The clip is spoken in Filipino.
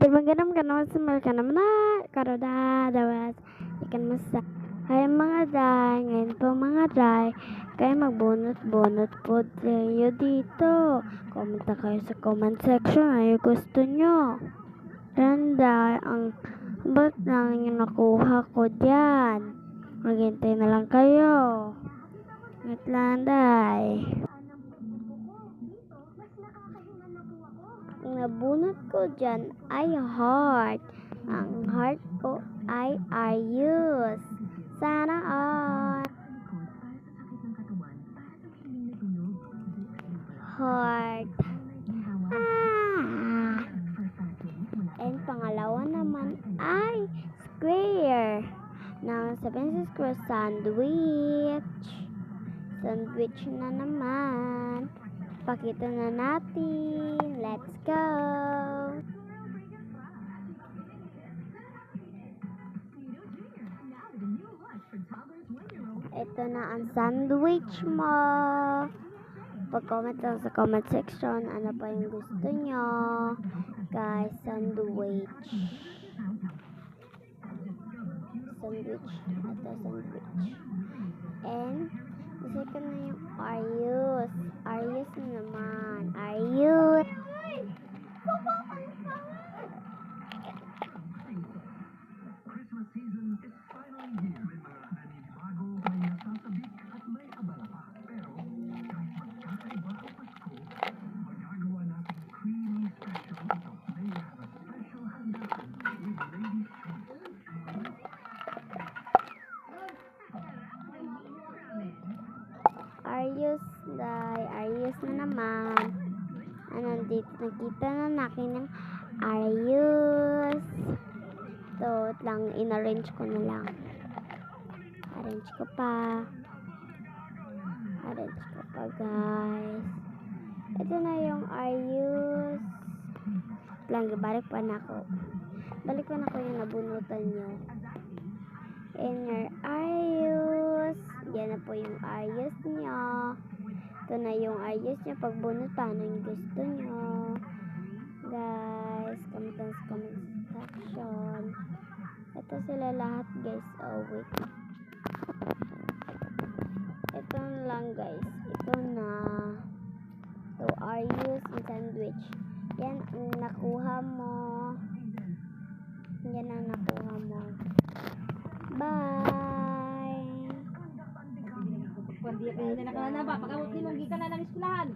Magandang naman sa malaka naman na karoda dawas ikan masa. Hay mga day, ngayon po mga day, kayo magbunot-bunot po tayo dito. Comment na kayo sa comment section ay gusto nyo. Randay, ang ba't lang yung nakuha ko dyan? Maghintay na lang kayo. Wait lang day. Ang nabunot ko dyan ay heart. Ang heart ko ay ayos. Sana all. Heart. And pangalawa naman ay square. Nang sabihin sa square, sandwich. Sandwich na naman. Pakita na natin. Let's go! Ito na ang sandwich mo. Pag-comment lang sa comment section ano pa yung gusto nyo. Guys, sandwich. Sandwich. Ito, sandwich. And, isa ko na yung ayos. Ayos na naman. Ayos. Christmas season is finally here. May mga naninibago, may nasasabik at may abala pa. Pero kahit magkakaiba ang Pasko, magagawa natin creamy special ito. May have a special handaan with Lady's Choice. Ayos, day. Ayos na naman. Nandito, nakita na nakin ng ayos. So, lang, in-arrange ko na lang. Arrange ko pa. Arrange ko pa, guys. Ito na yung ayos. Lang, balik pa na ako. Balik pa na ako yung nabunutan nyo. And your ayos. Yan na po yung ayos nyo. Ito na yung ayos nyo. Pagbunot, paano yung gusto nyo. Guys, comment lang sa comment section. Ito sila lahat, guys. Oh, wait. Ito na lang, guys. Ito na. So, ayos yung sandwich. Yan ang nakuha mo. Yan ang nakuha mo. Bye! Kundi ka na nakalana ba? Pagkawat din, hindi ka na ng eskulahan.